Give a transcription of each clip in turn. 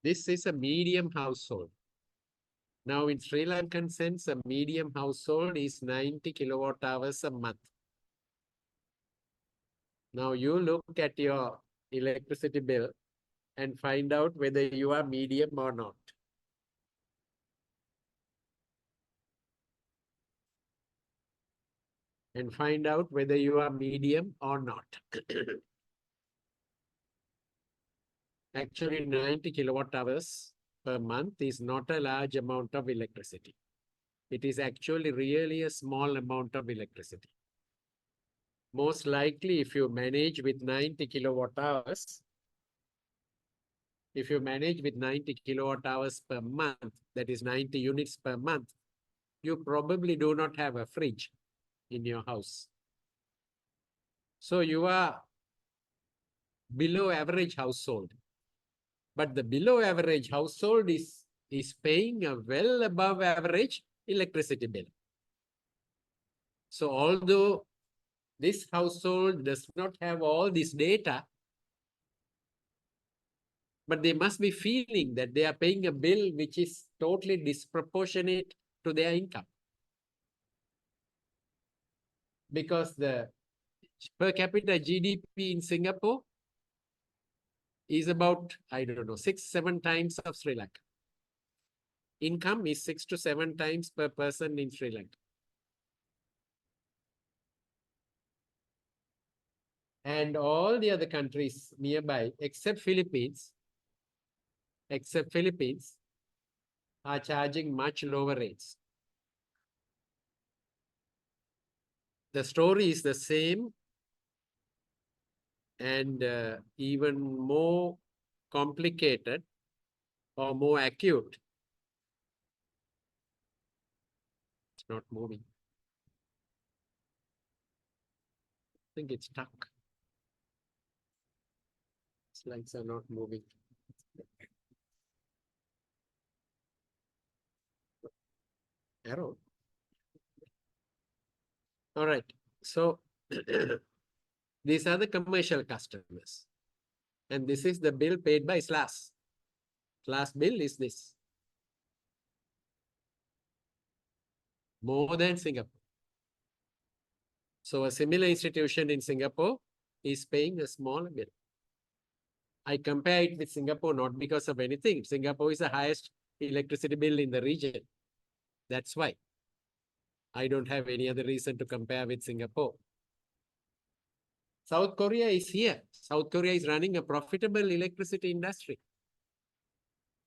This is a medium household. Now, in Sri Lankan sense, a medium household is 90 kilowatt hours a month. Now, you look at your electricity bill and find out whether you are medium or not. And find out whether you are medium or not. Actually, 90 kilowatt hours per month is not a large amount of electricity. It is actually really a small amount of electricity. Most likely, if you manage with 90 kilowatt hours, if you manage with 90 kilowatt hours per month, that is 90 units per month, you probably do not have a fridge in your house. So you are below average household. But the below average household is paying a well above average electricity bill. So although this household does not have all this data, but they must be feeling that they are paying a bill which is totally disproportionate to their income. Because the per capita GDP in Singapore is about, I don't know, 6-7 times of Sri Lanka. Income is 6 to 7 times per person in Sri Lanka. And all the other countries nearby, except Philippines, are charging much lower rates. The story is the same and even more complicated or more acute. It's not moving. I think it's stuck. Slides are not moving. Arrow. All right. So these are the commercial customers. And this is the bill paid by SLAS. SLAS bill is this. More than Singapore. So a similar institution in Singapore is paying a smaller bill. I compare it with Singapore not because of anything. Singapore is the highest electricity bill in the region. That's why. I don't have any other reason to compare with Singapore. South Korea is here. South Korea is running a profitable electricity industry.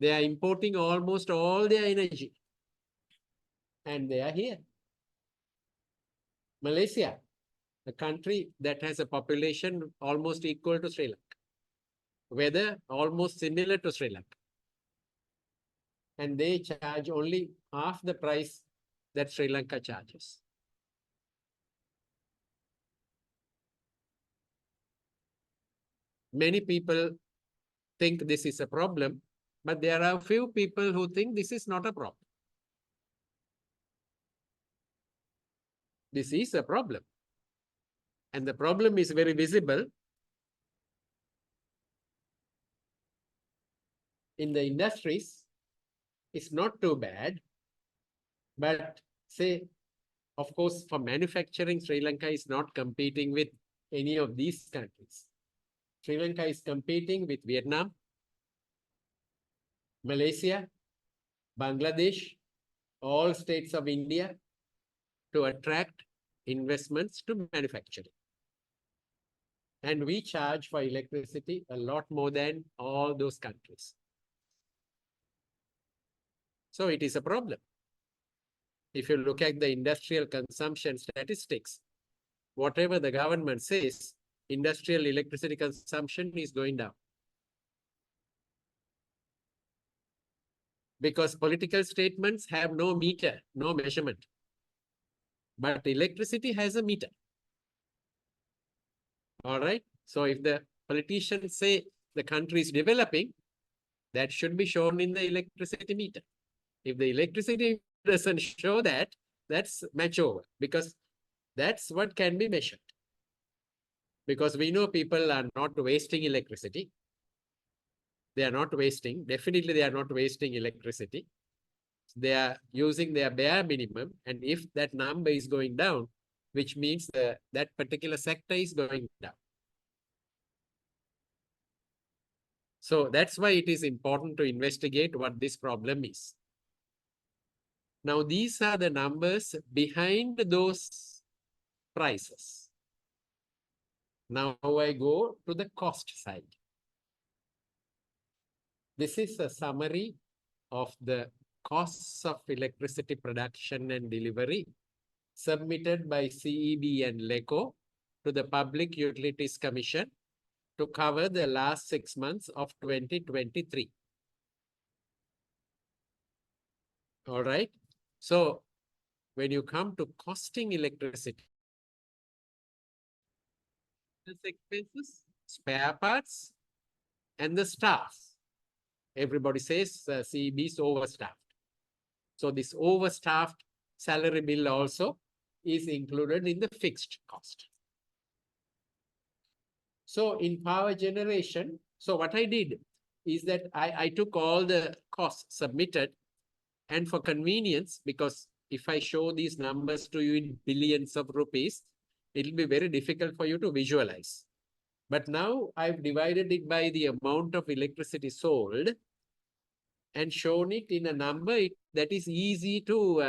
They are importing almost all their energy. And they are here. Malaysia, a country that has a population almost equal to Sri Lanka. Weather almost similar to Sri Lanka. And they charge only half the price that Sri Lanka charges. Many people think this is a problem, but there are a few people who think this is not a problem. This is a problem. And the problem is very visible in the industries. It's not too bad. But say, of course, for manufacturing, Sri Lanka is not competing with any of these countries. Sri Lanka is competing with Vietnam, Malaysia, Bangladesh, all states of India to attract investments to manufacturing. And we charge for electricity a lot more than all those countries. So it is a problem. If you look at the industrial consumption statistics, whatever the government says, industrial electricity consumption is going down. Because political statements have no meter, no measurement. But electricity has a meter. All right. So if the politicians say the country is developing, that should be shown in the electricity meter. If the electricity doesn't show that, that's match over, because that's what can be measured. Because we know people are not wasting electricity. They are not wasting. Definitely, they are not wasting electricity. They are using their bare minimum. And if that number is going down, which means that particular sector is going down. So that's why it is important to investigate what this problem is. Now, these are the numbers behind those prices. Now I go to the cost side. This is a summary of the costs of electricity production and delivery submitted by CEB and LECO to the Public Utilities Commission to cover the last 6 months of 2023. All right. So when you come to costing electricity, expenses, spare parts, and the staff. Everybody says CEB is overstaffed. So this overstaffed salary bill also is included in the fixed cost. So in power generation, so what I did is that I took all the costs submitted, and for convenience, because if I show these numbers to you in billions of rupees, it will be very difficult for you to visualize. But now I've divided it by the amount of electricity sold and shown it in a number that is easy to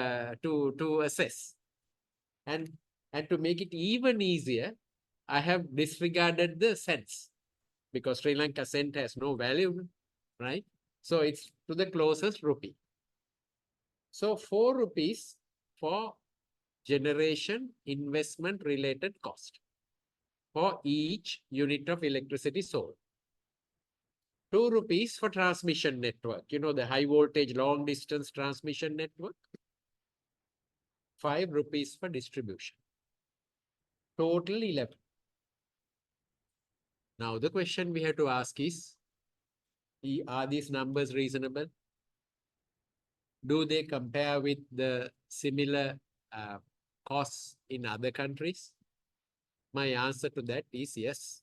assess. And to make it even easier, I have disregarded the cents because Sri Lanka cent has no value, right? So it's to the closest rupee. So 4 rupees for generation investment related cost for each unit of electricity sold. 2 rupees for transmission network, you know, the high voltage long distance transmission network. 5 rupees for distribution. Total 11. Now the question we have to ask is, are these numbers reasonable? Do they compare with the similar costs in other countries? My answer to that is yes.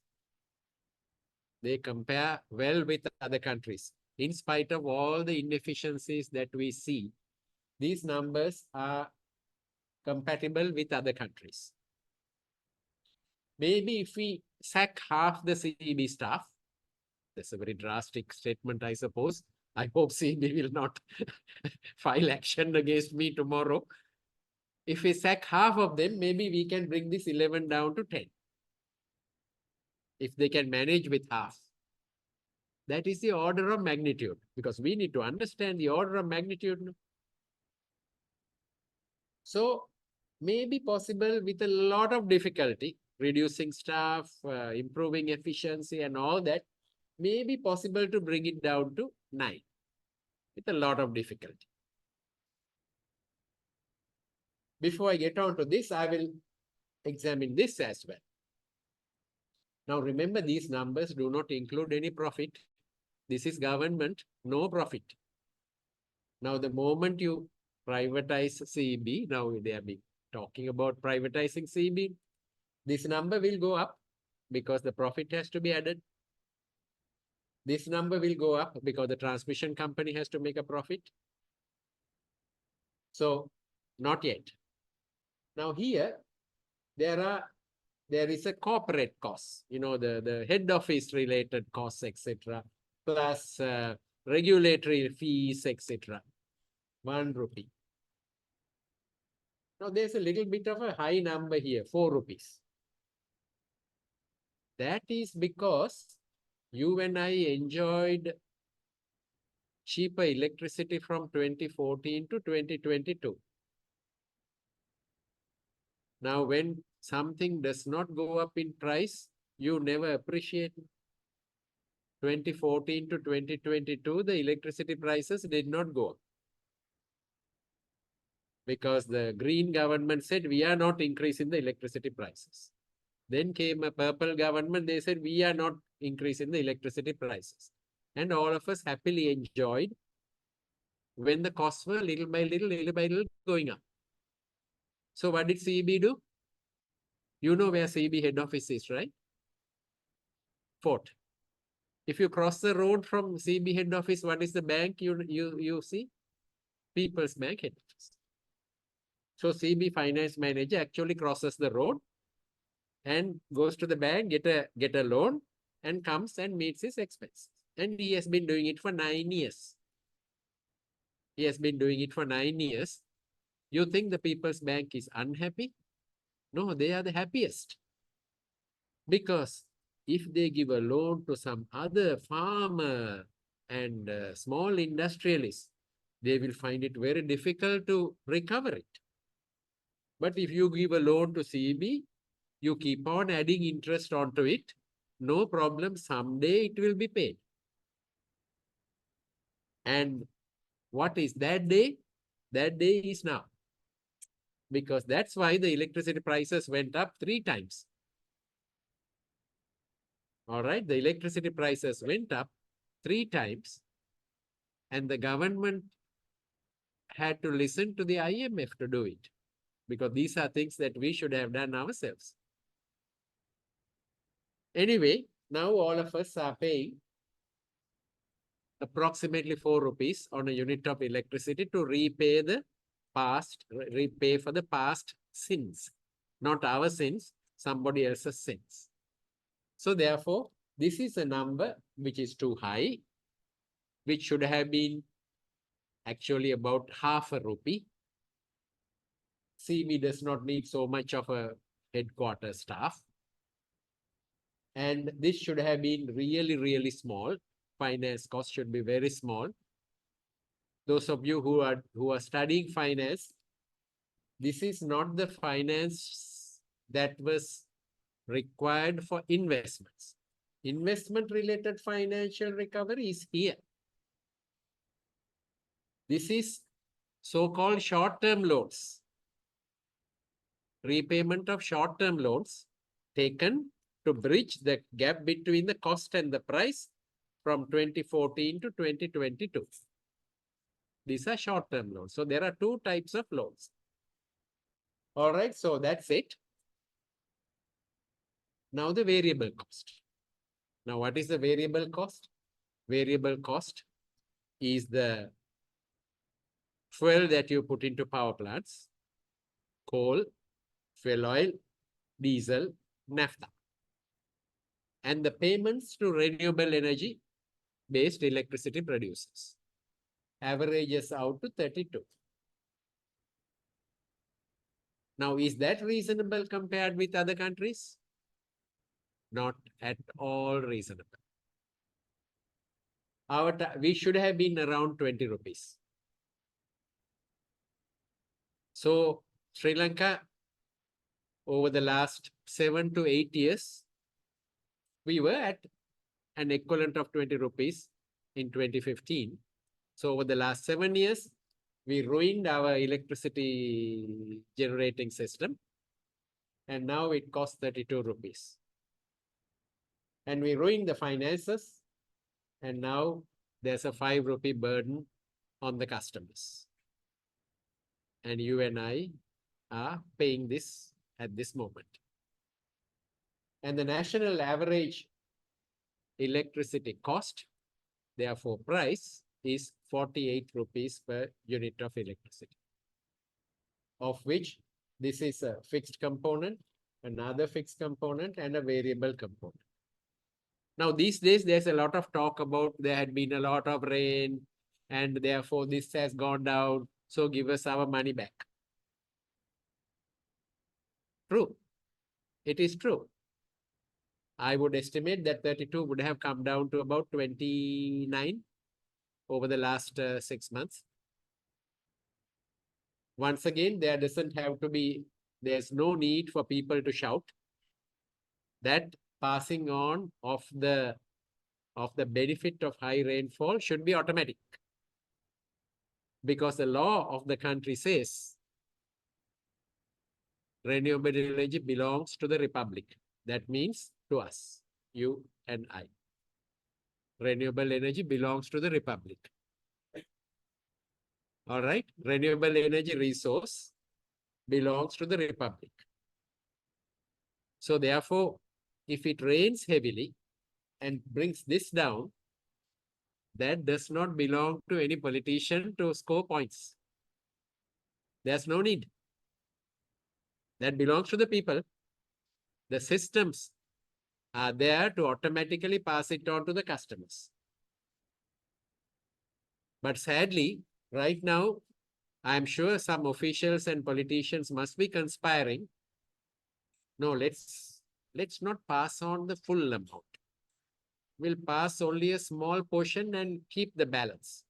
They compare well with other countries. In spite of all the inefficiencies that we see, these numbers are compatible with other countries. Maybe if we sack half the CEB staff, that's a very drastic statement, I suppose. I hope CEB will not file action against me tomorrow. If we sack half of them, maybe we can bring this 11 down to 10. If they can manage with half. That is the order of magnitude, because we need to understand the order of magnitude. So, may be possible with a lot of difficulty, reducing staff, improving efficiency and all that, may be possible to bring it down to 9 with a lot of difficulty. Before I get on to this, I will examine this as well. Now, remember, these numbers do not include any profit. This is government, no profit. Now, the moment you privatize CEB, now they have been talking about privatizing CEB, this number will go up because the profit has to be added. This number will go up because the transmission company has to make a profit. So, not yet. Now here, there is a corporate cost, you know, the head office related costs, etc., plus regulatory fees, etc. 1 rupee. Now there's a little bit of a high number here, 4 rupees. That is because you and I enjoyed cheaper electricity from 2014 to 2022. Now, when something does not go up in price, you never appreciate it. 2014 to 2022, the electricity prices did not go up. Because the green government said, we are not increasing the electricity prices. Then came a purple government, they said, we are not increasing the electricity prices. And all of us happily enjoyed when the costs were little by little going up. So what did CEB do? You know where CEB head office is, right? Fort. If you cross the road from CB head office, what is the bank you see? People's Bank head office. So CB finance manager actually crosses the road and goes to the bank, get a loan, and comes and meets his expenses. And he has been doing it for 9 years. He has been doing it for 9 years. You think the People's Bank is unhappy? No, they are the happiest. Because if they give a loan to some other farmer and small industrialist, they will find it very difficult to recover it. But if you give a loan to CB, you keep on adding interest onto it, no problem, someday it will be paid. And what is that day? That day is now. Because that's why the electricity prices went up 3 times. All right, the electricity prices went up 3 times, and the government had to listen to the IMF to do it, because these are things that we should have done ourselves. Anyway, now all of us are paying approximately 4 rupees on a unit of electricity to repay for the past sins, not our sins, somebody else's sins. So therefore, this is a number which is too high, which should have been actually about half a rupee. CB does not need so much of a headquarters staff. And this should have been really, really small. Finance cost should be very small. Those of you who are studying finance, this is not the finance that was required for investments. Investment-related financial recovery is here. This is so-called short-term loans. Repayment of short-term loans taken to bridge the gap between the cost and the price from 2014 to 2022. These are short-term loans. So there are 2 types of loans. All right, so that's it. Now the variable cost. Now what is the variable cost? Variable cost is the fuel that you put into power plants: coal, fuel oil, diesel, naphtha. And the payments to renewable energy based electricity producers averages out to 32. Now, is that reasonable compared with other countries? Not at all reasonable. We should have been around 20 rupees. So Sri Lanka, over the last 7 to 8 years, we were at an equivalent of 20 rupees in 2015. So over the last 7 years, we ruined our electricity generating system. And now it costs 32 rupees. And we ruined the finances. And now there's a 5 rupee burden on the customers. And you and I are paying this at this moment. And the national average electricity cost, therefore price, is 48 rupees per unit of electricity, of which this is a fixed component, another fixed component, and a variable component. Now, these days, there's a lot of talk about there had been a lot of rain, and therefore this has gone down, so give us our money back. True. It is true. I would estimate that 32 would have come down to about 29 over the last 6 months. Once again, there's no need for people to shout. That passing on of the benefit of high rainfall should be automatic. Because the law of the country says renewable energy belongs to the Republic. That means to us, you and I. Renewable energy belongs to the Republic. All right? Renewable energy resource belongs to the Republic. So therefore, if it rains heavily, and brings this down, that does not belong to any politician to score points. There's no need. That belongs to the people. The systems are there to automatically pass it on to the customers. But sadly, right now, I'm sure some officials and politicians must be conspiring. No, let's not pass on the full amount. We'll pass only a small portion and keep the balance.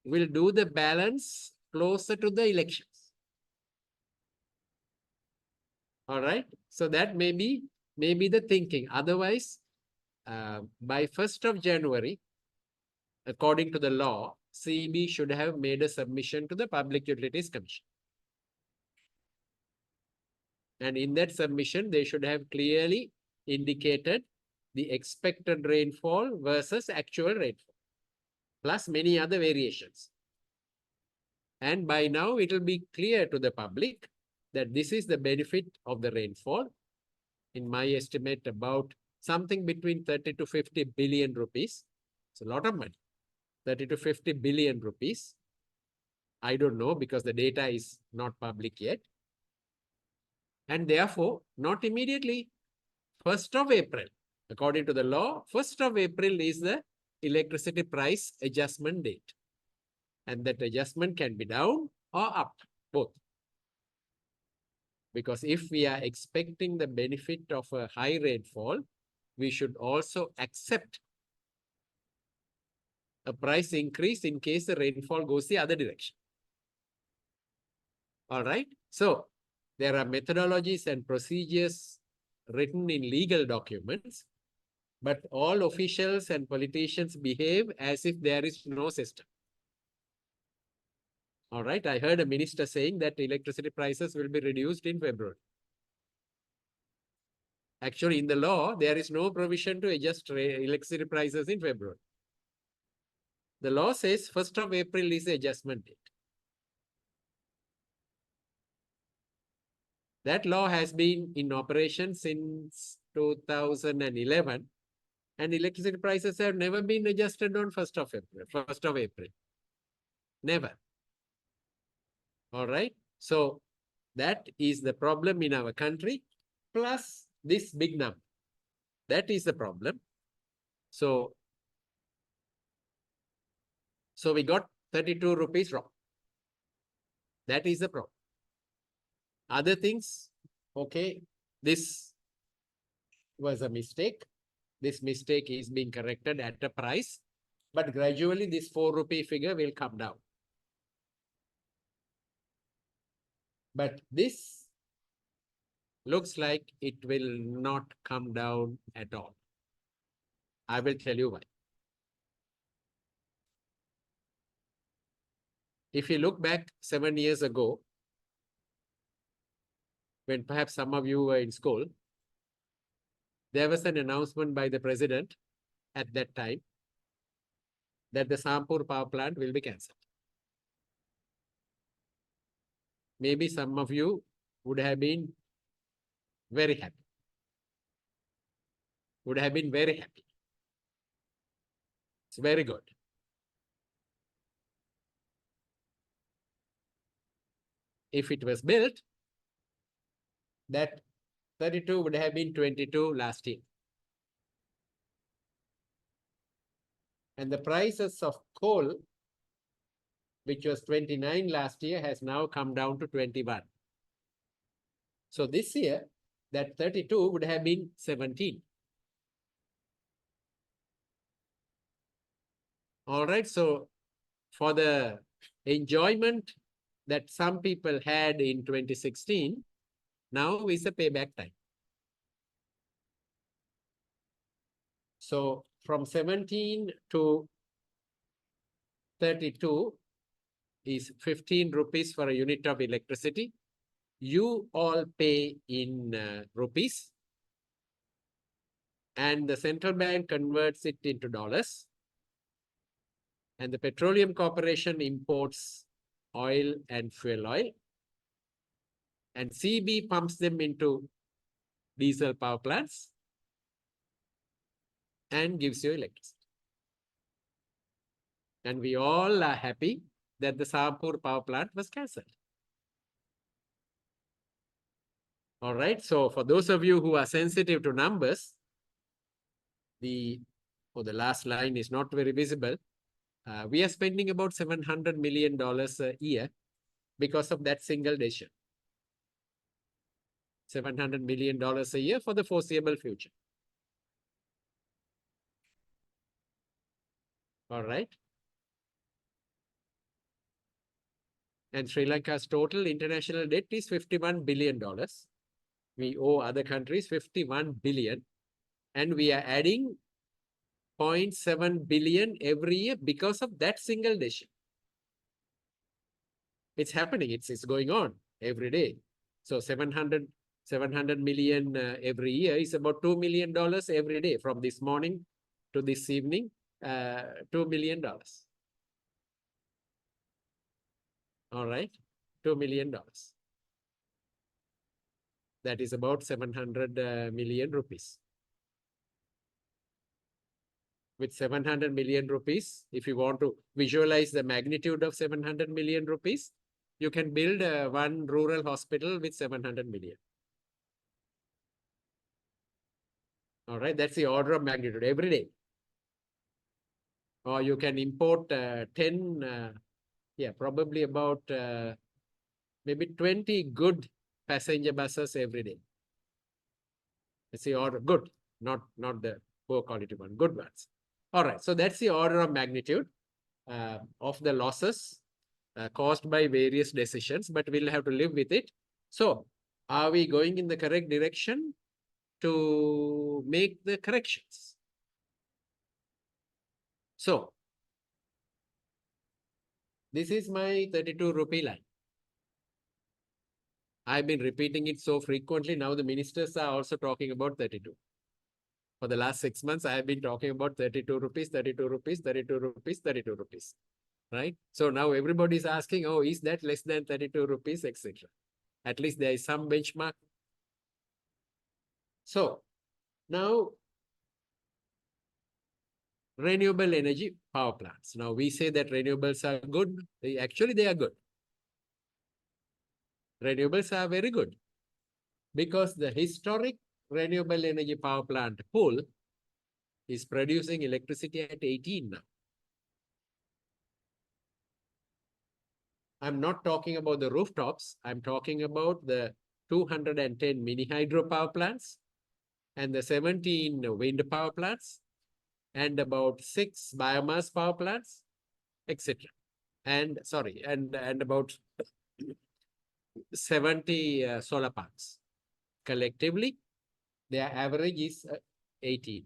We'll do the balance closer to the elections. All right. So that may be the thinking. Otherwise, by 1st of January, according to the law, CEB should have made a submission to the Public Utilities Commission. And in that submission, they should have clearly indicated the expected rainfall versus actual rainfall, plus many other variations. And by now, it will be clear to the public that this is the benefit of the rainfall. In my estimate, about something between 30 to 50 billion rupees. It's a lot of money. 30 to 50 billion rupees. I don't know because the data is not public yet. And therefore, not immediately. 1st of April, according to the law, 1st of April is the electricity price adjustment date. And that adjustment can be down or up, both. Because if we are expecting the benefit of a high rainfall, we should also accept a price increase in case the rainfall goes the other direction. All right. So there are methodologies and procedures written in legal documents, but all officials and politicians behave as if there is no system. All right. I heard a minister saying that electricity prices will be reduced in February. Actually, in the law, there is no provision to adjust electricity prices in February. The law says 1st of April is the adjustment date. That law has been in operation since 2011, and electricity prices have never been adjusted on 1st of April. Never. All right. So that is the problem in our country, plus this big number. That is the problem. So we got 32 rupees wrong. That is the problem. Other things, okay, this was a mistake. This mistake is being corrected at a price, but gradually this 4 rupee figure will come down. But this looks like it will not come down at all. I will tell you why. If you look back 7 years ago, when perhaps some of you were in school, there was an announcement by the president at that time that the Sampur power plant will be cancelled. Maybe some of you would have been very happy. Would have been very happy. It's very good. If it was built, that 32 would have been 22 last year. And the prices of coal, which was 29 last year, has now come down to 21. So this year, that 32 would have been 17. All right. So for the enjoyment that some people had in 2016, now is a payback time. So from 17 to 32 is 15 rupees for a unit of electricity. You all pay in rupees, and the central bank converts it into dollars, and the Petroleum Corporation imports oil and fuel oil, and CB pumps them into diesel power plants, and gives you electricity. And we all are happy that the Sahampur power plant was cancelled. All right. So for those of you who are sensitive to numbers, the last line is not very visible. We are spending about $700 million a year because of that single decision. $700 million a year for the foreseeable future. All right. And Sri Lanka's total international debt is $51 billion. We owe other countries 51 billion. And we are adding 0.7 billion every year because of that single decision. It's happening. It's going on every day. So 700 million every year is about $2 million every day from this morning to this evening, $2 million. All right, $2 million. That is about 700 million rupees. With 700 million rupees, if you want to visualize the magnitude of 700 million rupees, you can build one rural hospital with 700 million. All right, that's the order of magnitude every day. Or you can import 10, probably about maybe 20 good passenger buses every day. That's the order, good, not the poor quality one, good ones. All right, so that's the order of magnitude of the losses caused by various decisions, but we'll have to live with it. So are we going in the correct direction to make the corrections? So this is my 32 rupee line. I've been repeating it so frequently. Now the ministers are also talking about 32. For the last 6 months, I have been talking about 32 rupees, 32 rupees, 32 rupees, 32 rupees. Right? So now everybody is asking, oh, is that less than 32 rupees, etc. At least there is some benchmark. So now renewable energy power plants. Now we say that renewables are good. Actually, they are good. Renewables are very good because the historic renewable energy power plant pool is producing electricity at 18 now. I'm not talking about the rooftops. I'm talking about the 210 mini hydro power plants and the 17 wind power plants and about 6 biomass power plants, etc. And about 70 solar parks. Collectively, their average is 18.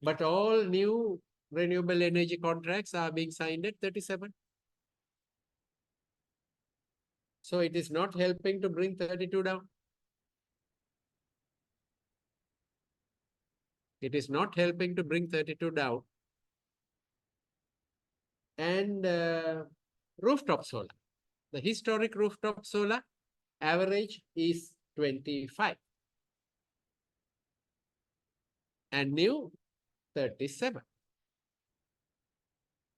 But all new renewable energy contracts are being signed at 37. So it is not helping to bring 32 down. It is not helping to bring 32 down. And rooftop solar. The historic rooftop solar average is 25. And new 37.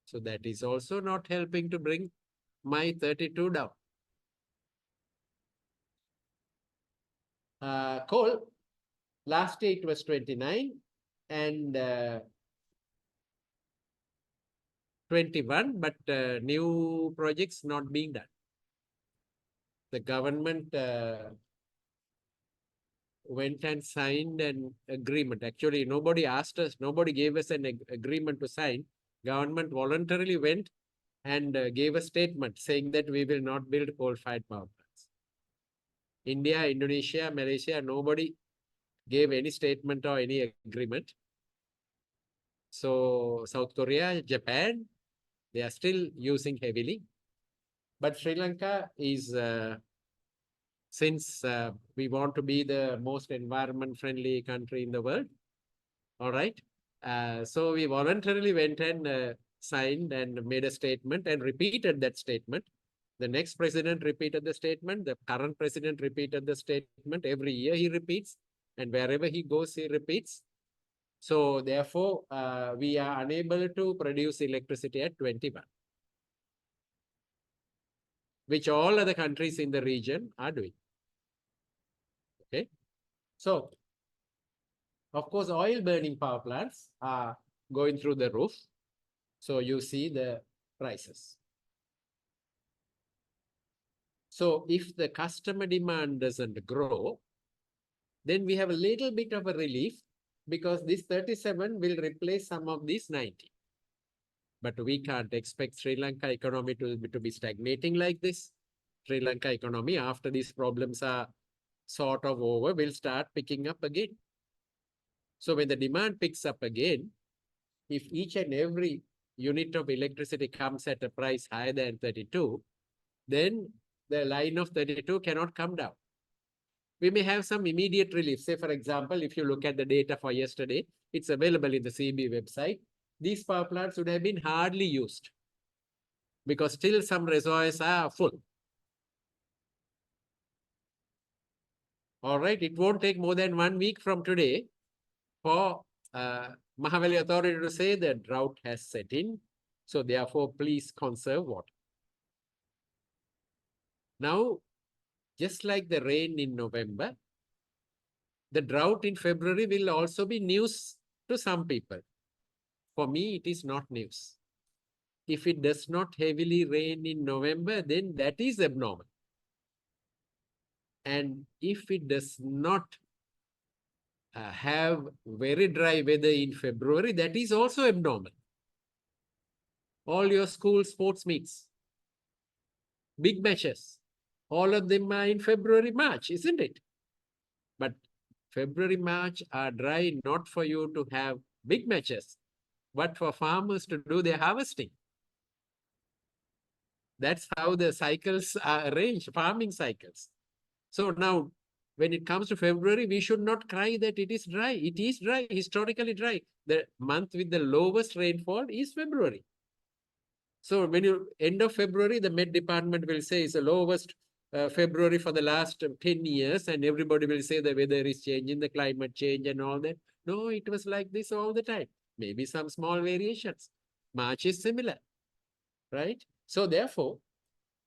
So that is also not helping to bring my 32 down. Coal, last year it was 29 and 21, but new projects not being done. The government went and signed an agreement. Actually, nobody asked us, nobody gave us an agreement to sign. Government voluntarily went and gave a statement saying that we will not build coal-fired power plants. India, Indonesia, Malaysia, nobody gave any statement or any agreement. So South Korea, Japan, they are still using heavily. But Sri Lanka is, since we want to be the most environment-friendly country in the world, all right? So we voluntarily went and signed and made a statement and repeated that statement. The next president repeated the statement. The current president repeated the statement. Every year he repeats. And wherever he goes, he repeats. So therefore, we are unable to produce electricity at 21, which all other countries in the region are doing. Okay. So, of course, oil burning power plants are going through the roof. So you see the prices. So if the customer demand doesn't grow, then we have a little bit of a relief because this 37 will replace some of these 90. But we can't expect Sri Lanka economy to be stagnating like this. Sri Lanka economy, after these problems are sort of over, will start picking up again. So when the demand picks up again, if each and every unit of electricity comes at a price higher than 32, then the line of 32 cannot come down. We may have some immediate relief. Say, for example, if you look at the data for yesterday, it's available in the CB website. These power plants would have been hardly used because still some reservoirs are full. All right, it won't take more than 1 week from today for Mahaweli Authority to say the drought has set in. So therefore, please conserve water. Now, just like the rain in November, the drought in February will also be news to some people. For me, it is not news. If it does not heavily rain in November, then that is abnormal. And if it does not have very dry weather in February, that is also abnormal. All your school sports meets, big matches, all of them are in February, March, isn't it? But February, March are dry not for you to have big matches, but for farmers to do their harvesting. That's how the cycles are arranged, farming cycles. So now, when it comes to February, we should not cry that it is dry. It is dry, historically dry. The month with the lowest rainfall is February. So when you end of February, the Met Department will say it's the lowest February for the last 10 years, and everybody will say the weather is changing, the climate change and all that. No, it was like this all the time. Maybe some small variations. March is similar, right? So therefore,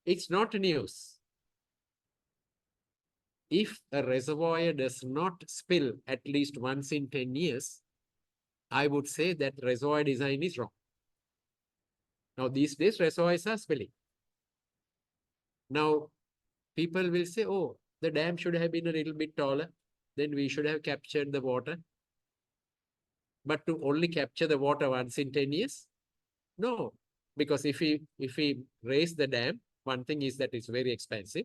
it's not news. If a reservoir does not spill at least once in 10 years, I would say that reservoir design is wrong. Now, these days, reservoirs are spilling. Now, people will say, oh, the dam should have been a little bit taller. Then we should have captured the water. But to only capture the water once in 10 years? No, because if we raise the dam, one thing is that it's very expensive.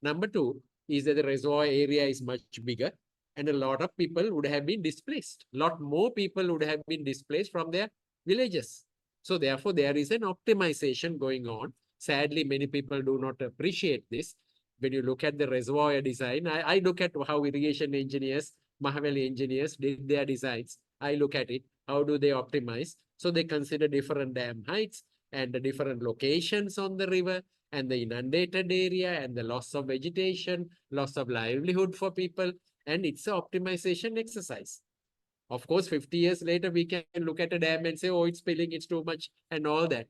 Number two is that the reservoir area is much bigger and a lot of people would have been displaced. A lot more people would have been displaced from their villages. So therefore, there is an optimization going on. Sadly, many people do not appreciate this. When you look at the reservoir design, I look at how irrigation engineers, Mahaweli engineers did their designs. I look at it. How do they optimize? So they consider different dam heights and the different locations on the river and the inundated area and the loss of vegetation, loss of livelihood for people. And it's an optimization exercise. Of course, 50 years later, we can look at a dam and say, oh, it's spilling, it's too much and all that.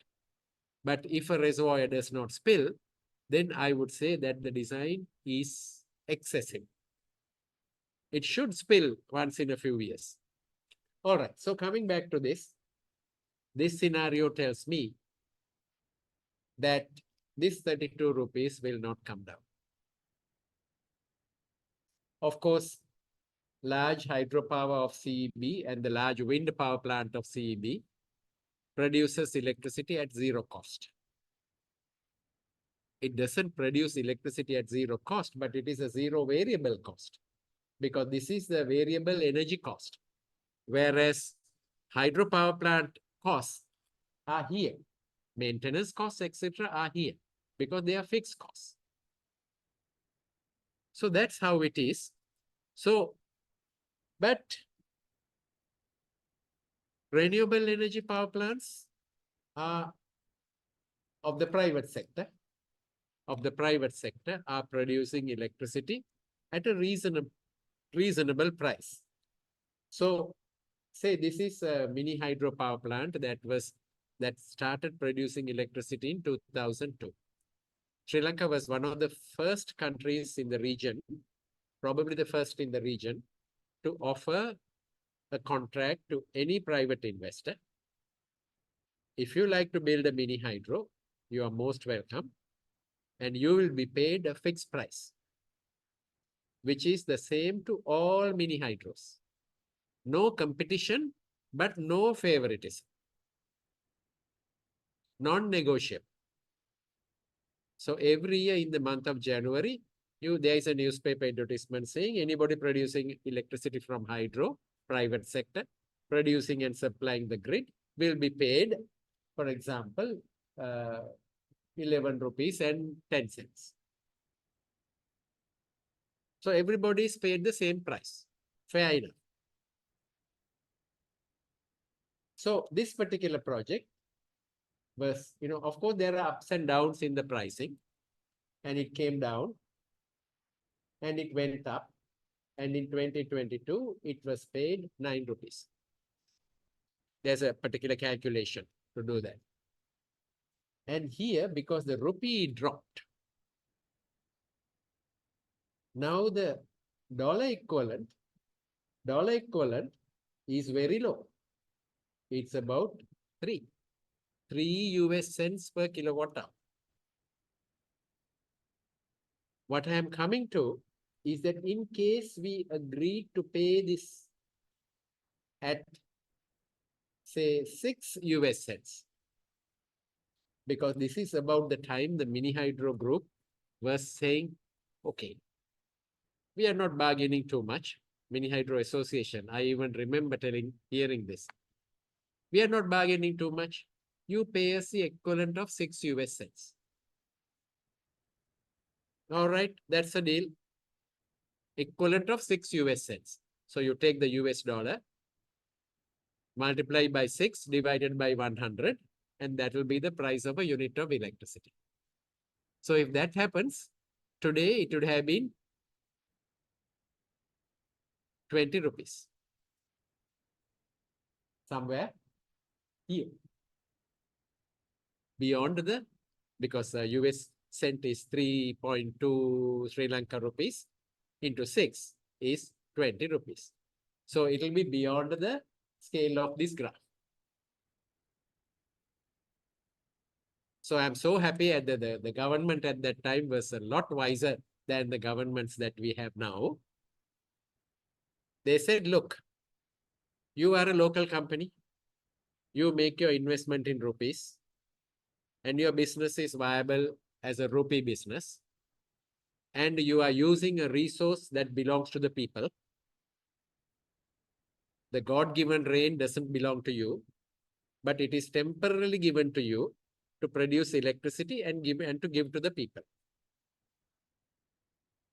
But if a reservoir does not spill, then I would say that the design is excessive. It should spill once in a few years. All right, so coming back to this scenario tells me that this 32 rupees will not come down. Of course, large hydropower of CEB and the large wind power plant of CEB produces electricity at zero cost. It doesn't produce electricity at zero cost, but it is a zero variable cost because this is the variable energy cost. Whereas hydropower plant costs are here. Maintenance costs, etc. are here because they are fixed costs. So that's how it is. So, but renewable energy power plants are of the private sector, are producing electricity at a reasonable, reasonable price. So say this is a mini hydro power plant that started producing electricity in 2002. Sri Lanka was one of the first countries in the region, probably the first in the region, to offer a contract to any private investor. If you like to build a mini hydro, you are most welcome, and you will be paid a fixed price, which is the same to all mini hydros. No competition, but no favoritism. Non-negotiable. So every year in the month of January, there is a newspaper advertisement saying anybody producing electricity from hydro, private sector, producing and supplying the grid will be paid, for example, 11 rupees and 10 cents. So everybody is paid the same price. Fair enough. So this particular project was, of course, there are ups and downs in the pricing, and it came down and it went up. And in 2022, it was paid 9 rupees. There's a particular calculation to do that. And here, because the rupee dropped, now the dollar equivalent is very low. It's about 3 US cents per kilowatt hour. What I am coming to is that in case we agree to pay this at, say, 6 US cents, because this is about the time the mini hydro group was saying, okay, we are not bargaining too much. Mini Hydro Association, I even remember hearing this. We are not bargaining too much. You pay us the equivalent of 6 US cents. All right, that's a deal. Equivalent of 6 US cents. So you take the US dollar, multiply by 6, divided by 100, and that will be the price of a unit of electricity. So if that happens, today it would have been 20 rupees. Somewhere here. Beyond because US cent is 3.2 Sri Lanka rupees into 6 is 20 rupees. So it will be beyond the scale of this graph. So I'm so happy that the government at that time was a lot wiser than the governments that we have now. They said, look, you are a local company. You make your investment in rupees, and your business is viable as a rupee business, and you are using a resource that belongs to the people. The God-given rain doesn't belong to you, but it is temporarily given to you to produce electricity and to give to the people.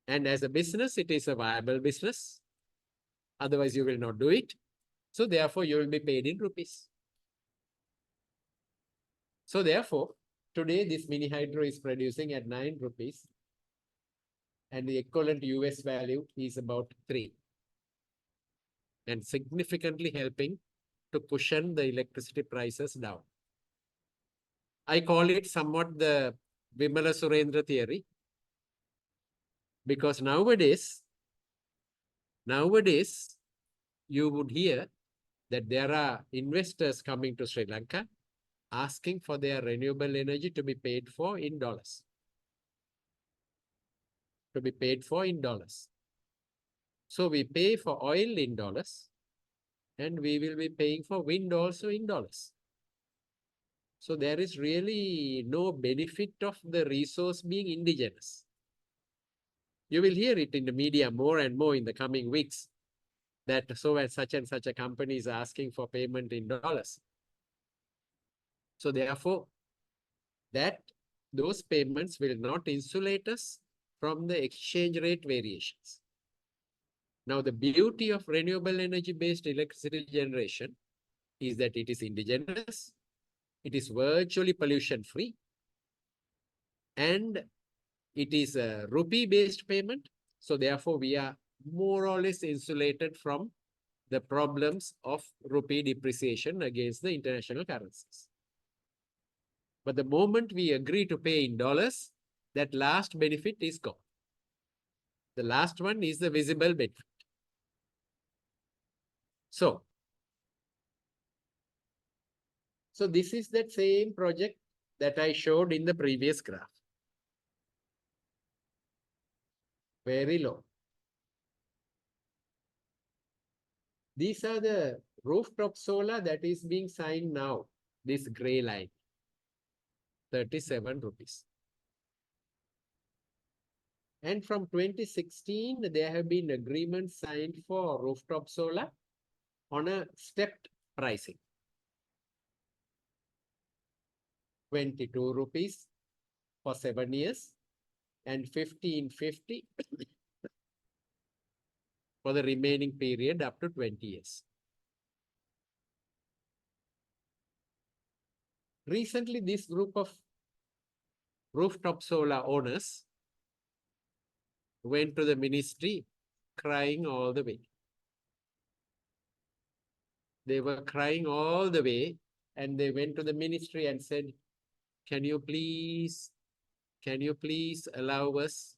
And as a business, it is a viable business. Otherwise, you will not do it. So therefore, you will be paid in rupees. So therefore, today this mini hydro is producing at 9 rupees, and the equivalent US value is about 3, and significantly helping to cushion the electricity prices down. I call it somewhat the Vimala Surendra theory, because nowadays you would hear that there are investors coming to Sri Lanka asking for their renewable energy to be paid for in dollars. So we pay for oil in dollars, and we will be paying for wind also in dollars. So there is really no benefit of the resource being indigenous. You will hear it in the media more and more in the coming weeks, that so and such a company is asking for payment in dollars. So therefore, those payments will not insulate us from the exchange rate variations. Now, the beauty of renewable energy-based electricity generation is that it is indigenous, it is virtually pollution-free, and it is a rupee-based payment. So therefore, we are more or less insulated from the problems of rupee depreciation against the international currencies. But the moment we agree to pay in dollars, that last benefit is gone. The last one is the visible benefit. So this is that same project that I showed in the previous graph. Very low. These are the rooftop solar that is being signed now, this gray line, 37 rupees. And from 2016, there have been agreements signed for rooftop solar on a stepped pricing. 22 rupees for 7 years and 15.50 for the remaining period up to 20 years. Recently, this group of rooftop solar owners went to the ministry crying all the way. They were crying all the way and they went to the ministry and said, can you please allow us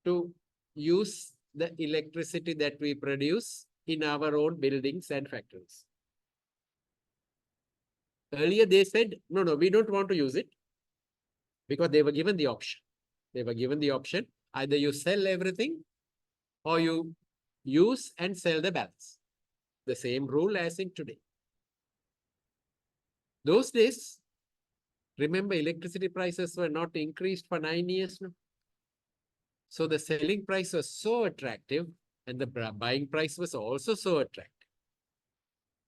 to use the electricity that we produce in our own buildings and factories? Earlier they said, no, we don't want to use it, because they were given the option. They were given the option, either you sell everything or you use and sell the balance. The same rule as in today. Those days, remember, electricity prices were not increased for 9 years now. So the selling price was so attractive and the buying price was also so attractive.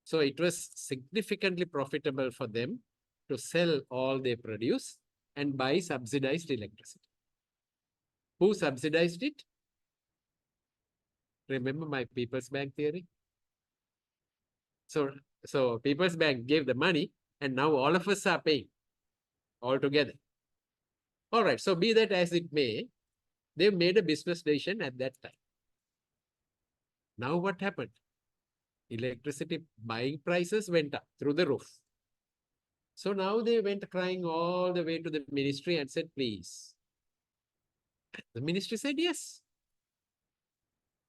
So it was significantly profitable for them to sell all they produce and buy subsidized electricity. Who subsidized it? Remember my People's Bank theory? So People's Bank gave the money and now all of us are paying all together. All right, so be that as it may, they made a business decision at that time. Now what happened? Electricity buying prices went up through the roof. So now they went crying all the way to the ministry and said, please. The ministry said yes.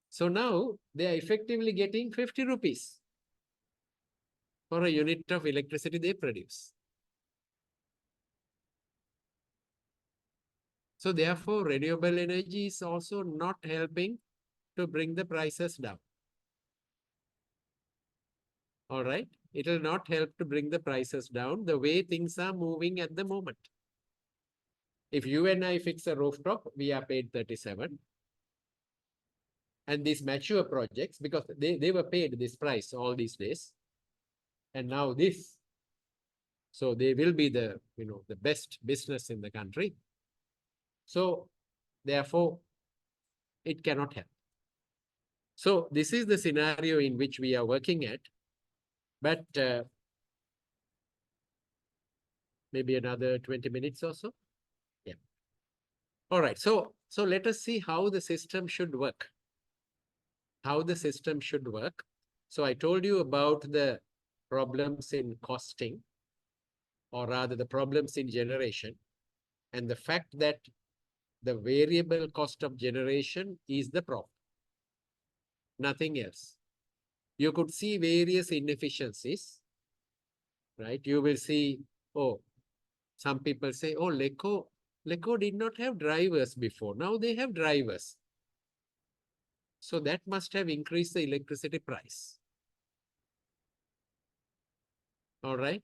So now they are effectively getting 50 rupees for a unit of electricity they produce. So therefore, renewable energy is also not helping to bring the prices down. All right. It will not help to bring the prices down the way things are moving at the moment. If you and I fix a rooftop, we are paid 37. And these mature projects, because they were paid this price all these days. And now this. So they will be the best business in the country. So therefore, it cannot help. So this is the scenario in which we are working at. But maybe another 20 minutes or so. Yeah. All right. So let us see how the system should work. How the system should work. So I told you about the problems in costing, or rather the problems in generation, and the fact that the variable cost of generation is the problem. Nothing else. You could see various inefficiencies, right? You will see, some people say, LECO did not have drivers before. Now they have drivers. So that must have increased the electricity price. All right.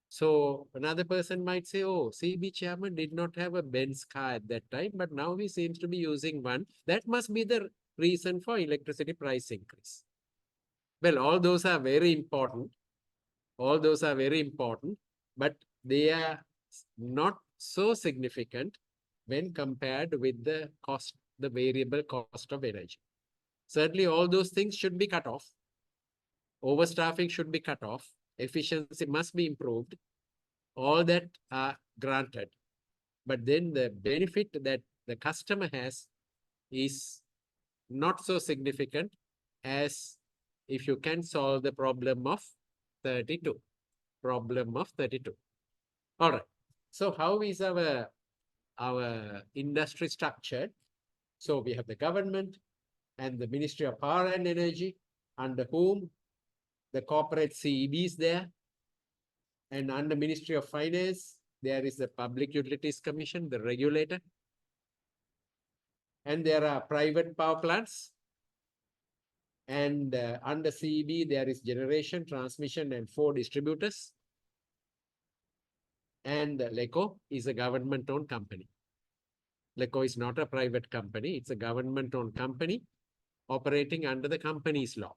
So another person might say, CB chairman did not have a Benz car at that time, but now he seems to be using one. That must be the reason for electricity price increase. Well, all those are very important. All those are very important, but they are not so significant when compared with the cost, the variable cost of energy. Certainly, all those things should be cut off. Overstaffing should be cut off. Efficiency must be improved. All that are granted. But then the benefit that the customer has is not so significant as if you can solve the problem of 32. Problem of 32. All right. So how is our industry structured? So we have the government and the Ministry of Power and Energy, under whom the corporate CEB is there. And under Ministry of Finance, there is the Public Utilities Commission, the regulator. And there are private power plants. And under CEB, there is generation, transmission, and 4 distributors. And LECO is a government-owned company. LECO is not a private company. It's a government-owned company operating under the company's law.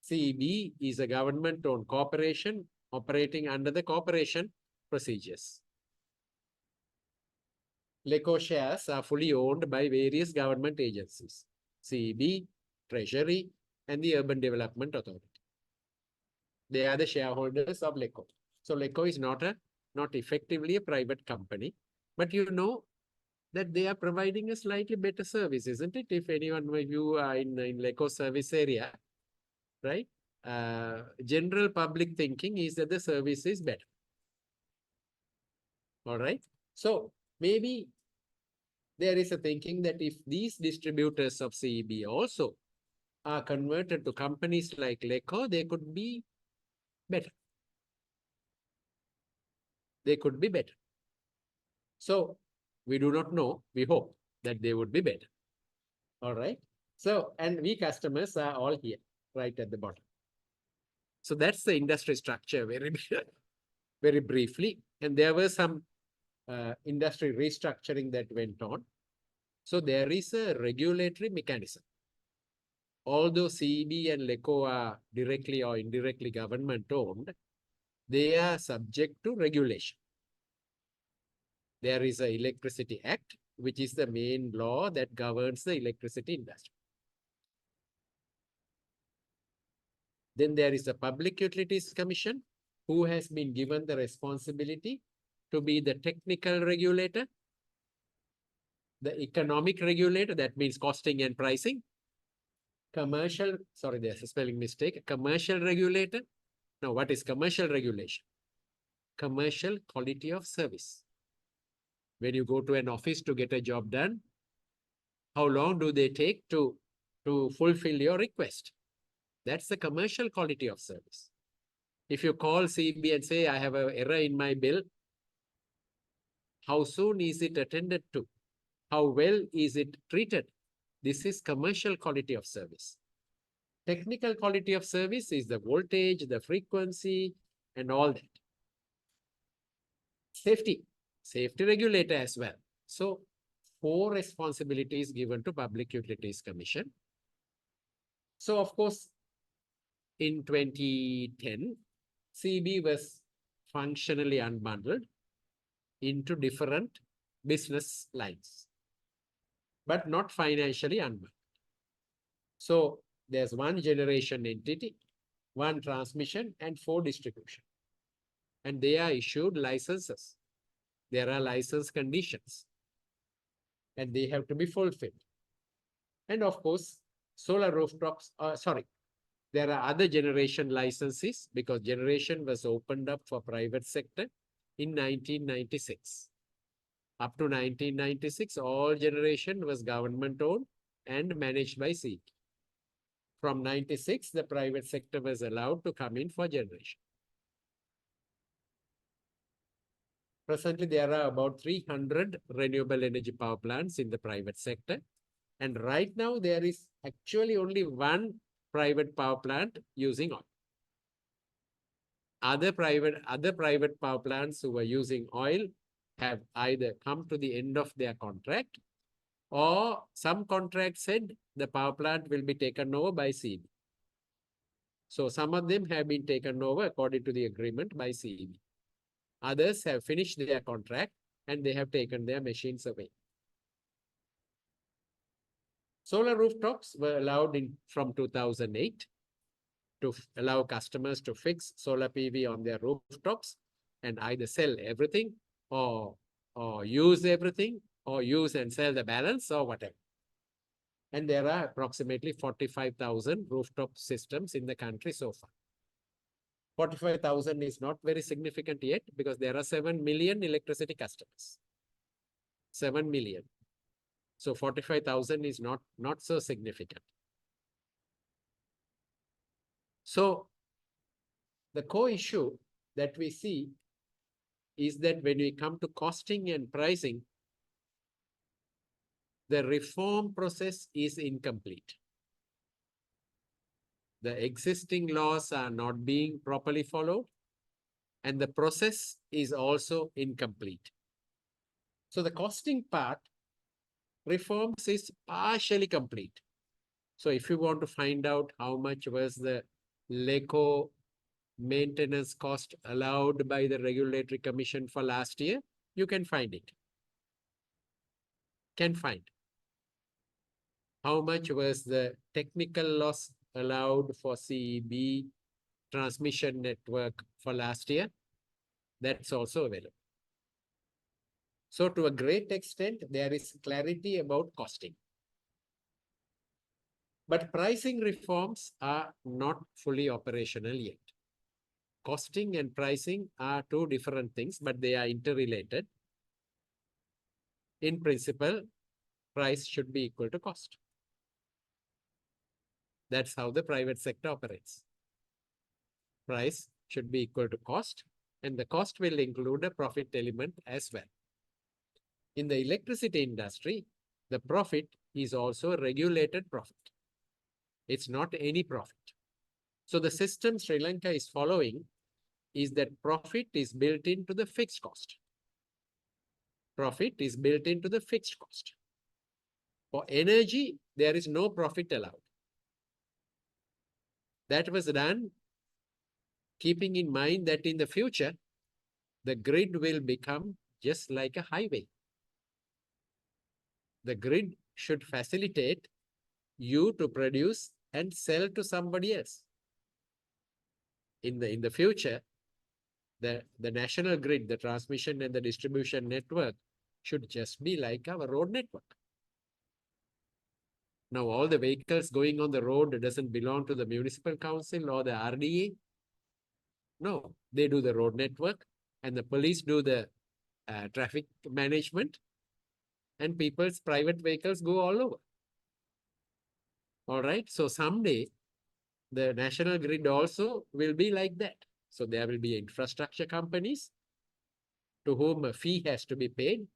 CEB is a government-owned corporation operating under the corporation procedures. LECO shares are fully owned by various government agencies, CEB, Treasury, and the Urban Development Authority. They are the shareholders of LECO. So LECO is not effectively a private company, but you know that they are providing a slightly better service, isn't it? If anyone of you are in LECO service area, right? General public thinking is that the service is better. All right. So maybe there is a thinking that if these distributors of CEB also are converted to companies like LECO, they could be better. They could be better. So we do not know. We hope that they would be better. All right. So, and we customers are all here, right at the bottom. So that's the industry structure very briefly. And there were some industry restructuring that went on. So there is a regulatory mechanism. Although CEB and LECO are directly or indirectly government owned, they are subject to regulation. There is an Electricity Act, which is the main law that governs the electricity industry. Then there is a Public Utilities Commission, who has been given the responsibility to be the technical regulator, the economic regulator, that means costing and pricing, commercial, sorry, there's a spelling mistake, commercial regulator. Now, what is commercial regulation? Commercial quality of service. When you go to an office to get a job done, how long do they take to fulfill your request? That's the commercial quality of service. If you call CB and say, I have an error in my bill, how soon is it attended to? How well is it treated? This is commercial quality of service. Technical quality of service is the voltage, the frequency, and all that. Safety regulator as well. So 4 responsibilities given to Public Utilities Commission. So of course, in 2010, CB was functionally unbundled into different business lines, but not financially unbundled. So there's 1 generation entity, 1 transmission, and 4 distribution. And they are issued licenses. There are license conditions, and they have to be fulfilled. And of course, solar rooftops, there are other generation licenses, because generation was opened up for private sector in 1996. Up to 1996, all generation was government owned and managed by CEB. From 96, the private sector was allowed to come in for generation. Presently, there are about 300 renewable energy power plants in the private sector. And right now, there is actually only 1 private power plant using oil. Other private power plants who were using oil have either come to the end of their contract, or some contract said the power plant will be taken over by CEB. So some of them have been taken over according to the agreement by CEB. Others have finished their contract and they have taken their machines away. Solar rooftops were allowed from 2008 to allow customers to fix solar PV on their rooftops and either sell everything or use everything or use and sell the balance or whatever. And there are approximately 45,000 rooftop systems in the country so far. 45,000 is not very significant yet because there are 7 million electricity customers. 7 million. So 45,000 is not so significant. So the core issue that we see is that when we come to costing and pricing, the reform process is incomplete. The existing laws are not being properly followed, and the process is also incomplete. So the costing part, reforms is partially complete. So if you want to find out how much was the LECO maintenance cost allowed by the Regulatory Commission for last year, you can find it. Can find. How much was the technical loss allowed for CEB transmission network for last year? That's also available. So to a great extent, there is clarity about costing. But pricing reforms are not fully operational yet. Costing and pricing are two different things, but they are interrelated. In principle, price should be equal to cost. That's how the private sector operates. Price should be equal to cost, and the cost will include a profit element as well. In the electricity industry, the profit is also a regulated profit. It's not any profit. So the system Sri Lanka is following is that profit is built into the fixed cost. Profit is built into the fixed cost. For energy, there is no profit allowed. That was done keeping in mind that in the future, the grid will become just like a highway. The grid should facilitate you to produce and sell to somebody else. In the future, the national grid, the transmission and the distribution network should just be like our road network. Now, all the vehicles going on the road doesn't belong to the municipal council or the RDA. No, they do the road network, and the police do the traffic management, and people's private vehicles go all over. All right, so someday the national grid also will be like that. So there will be infrastructure companies to whom a fee has to be paid,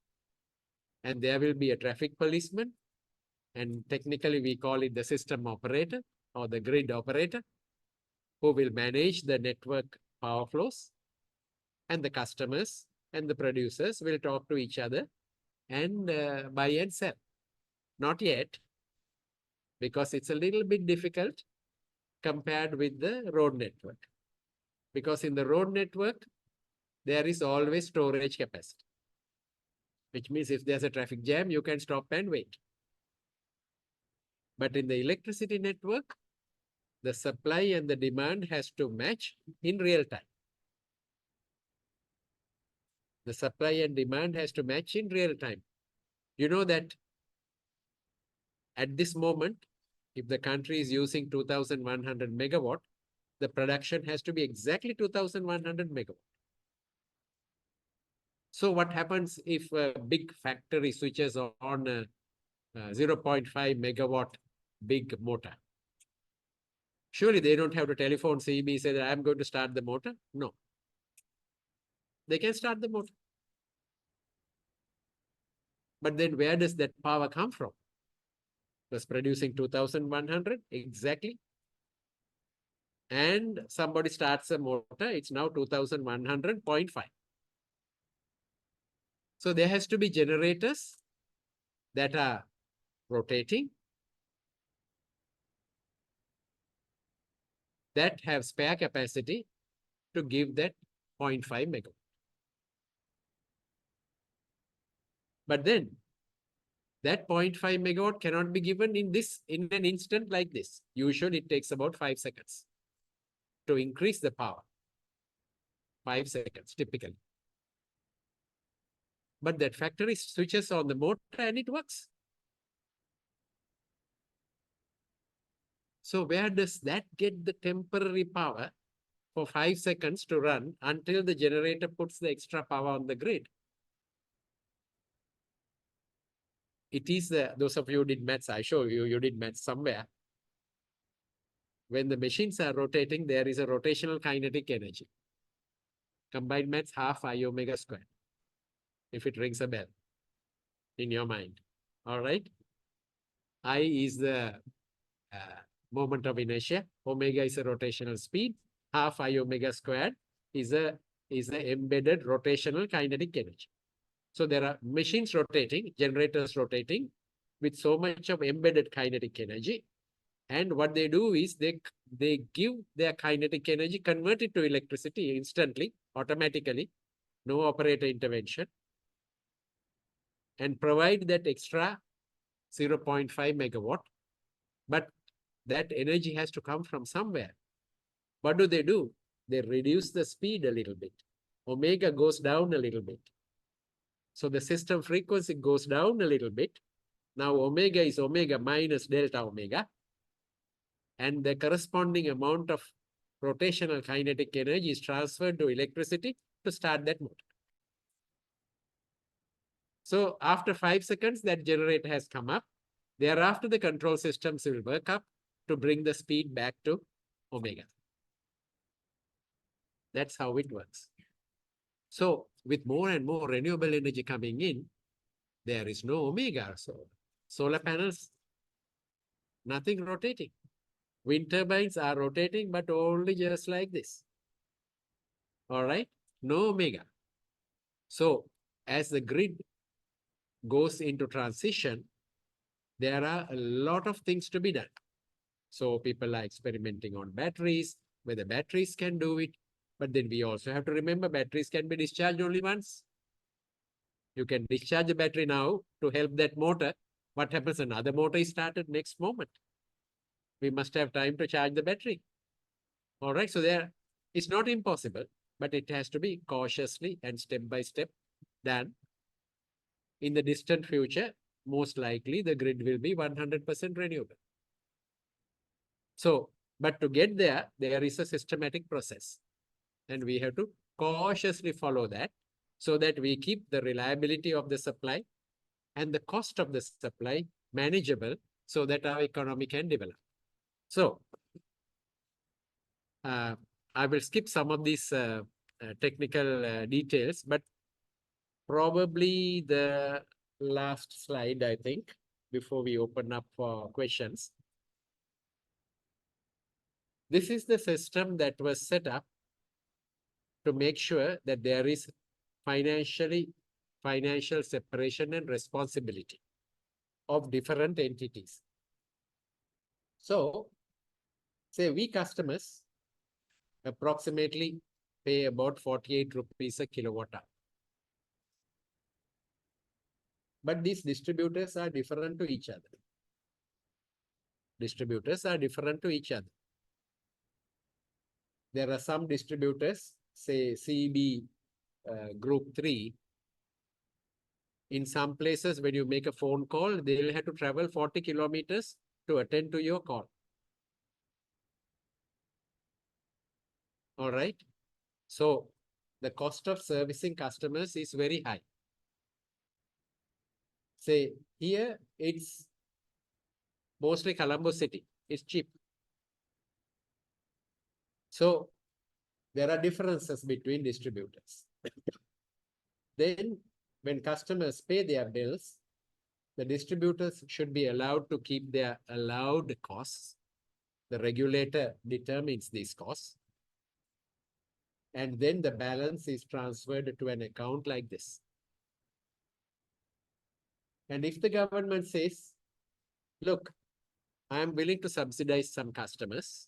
and there will be a traffic policeman, and technically we call it the system operator or the grid operator, who will manage the network power flows, and the customers and the producers will talk to each other and buy and sell. Not yet, because it's a little bit difficult compared with the road network. Because in the road network, there is always storage capacity, which means if there's a traffic jam, you can stop and wait. But in the electricity network, the supply and the demand has to match in real time. The supply and demand has to match in real time. You know that at this moment, if the country is using 2,100 megawatt, the production has to be exactly 2,100 megawatt. So what happens if a big factory switches on a 0.5 megawatt big motor? Surely they don't have to telephone CB, say that I'm going to start the motor. No. They can start the motor. But then where does that power come from? It was producing 2,100 exactly. And somebody starts a motor, it's now 2,100.5. So there has to be generators that are rotating, that have spare capacity to give that 0.5 megawatt. But then that 0.5 megawatt cannot be given in an instant like this. Usually it takes about 5 seconds to increase the power. 5 seconds typically. But that factory switches on the motor and it works. So where does that get the temporary power for 5 seconds to run until the generator puts the extra power on the grid? It is those of you who did maths, I show you, you did maths somewhere. When the machines are rotating, there is a rotational kinetic energy. Combined maths, half I omega squared. If it rings a bell in your mind. All right. I is the moment of inertia. Omega is a rotational speed. Half I omega squared is a embedded rotational kinetic energy. So there are machines rotating, generators rotating with so much of embedded kinetic energy. And what they do is they give their kinetic energy, convert it to electricity instantly, automatically, no operator intervention, and provide that extra 0.5 megawatt. But that energy has to come from somewhere. What do? They reduce the speed a little bit. Omega goes down a little bit. So the system frequency goes down a little bit. Now omega is omega minus delta omega. And the corresponding amount of rotational kinetic energy is transferred to electricity to start that motor. So after 5 seconds, that generator has come up. Thereafter, the control systems will work up to bring the speed back to omega. That's how it works. So with more and more renewable energy coming in, there is no omega. So solar panels, nothing rotating. Wind turbines are rotating, but only just like this. All right, no omega. So as the grid goes into transition, there are a lot of things to be done. So people are experimenting on batteries, whether batteries can do it. But then we also have to remember batteries can be discharged only once. You can discharge the battery now to help that motor. What happens? Another motor is started next moment. We must have time to charge the battery. All right. So it's not impossible, but it has to be cautiously and step by step done. In the distant future, most likely the grid will be 100% renewable. So, but to get there, there is a systematic process. And we have to cautiously follow that so that we keep the reliability of the supply and the cost of the supply manageable so that our economy can develop. So, I will skip some of these technical details, but probably the last slide, I think, before we open up for questions. This is the system that was set up to make sure that there is financial separation and responsibility of different entities. So, say we customers approximately pay about 48 rupees a kilowatt hour. But these distributors are different to each other. Distributors are different to each other. There are some distributors, say CB Group 3, in some places when you make a phone call, they'll have to travel 40 kilometers to attend to your call. All right. So the cost of servicing customers is very high. Say here, it's mostly Colombo City. It's cheap. So there are differences between distributors. Then when customers pay their bills, the distributors should be allowed to keep their allowed costs. The regulator determines these costs. And then the balance is transferred to an account like this. And if the government says, look, I am willing to subsidize some customers,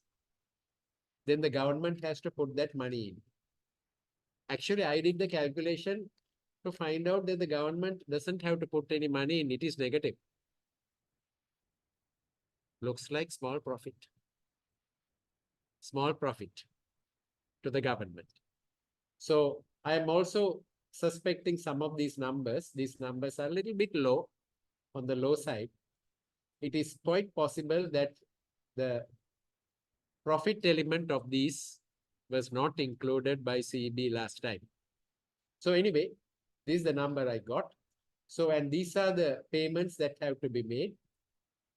then the government has to put that money in. Actually, I did the calculation to find out that the government doesn't have to put any money in. It is negative. Looks like small profit. Small profit to the government. So I am also suspecting some of these numbers are a little bit low, on the low side. It is quite possible that the profit element of these was not included by CEB last time. So anyway, this is the number I got. So, and these are the payments that have to be made.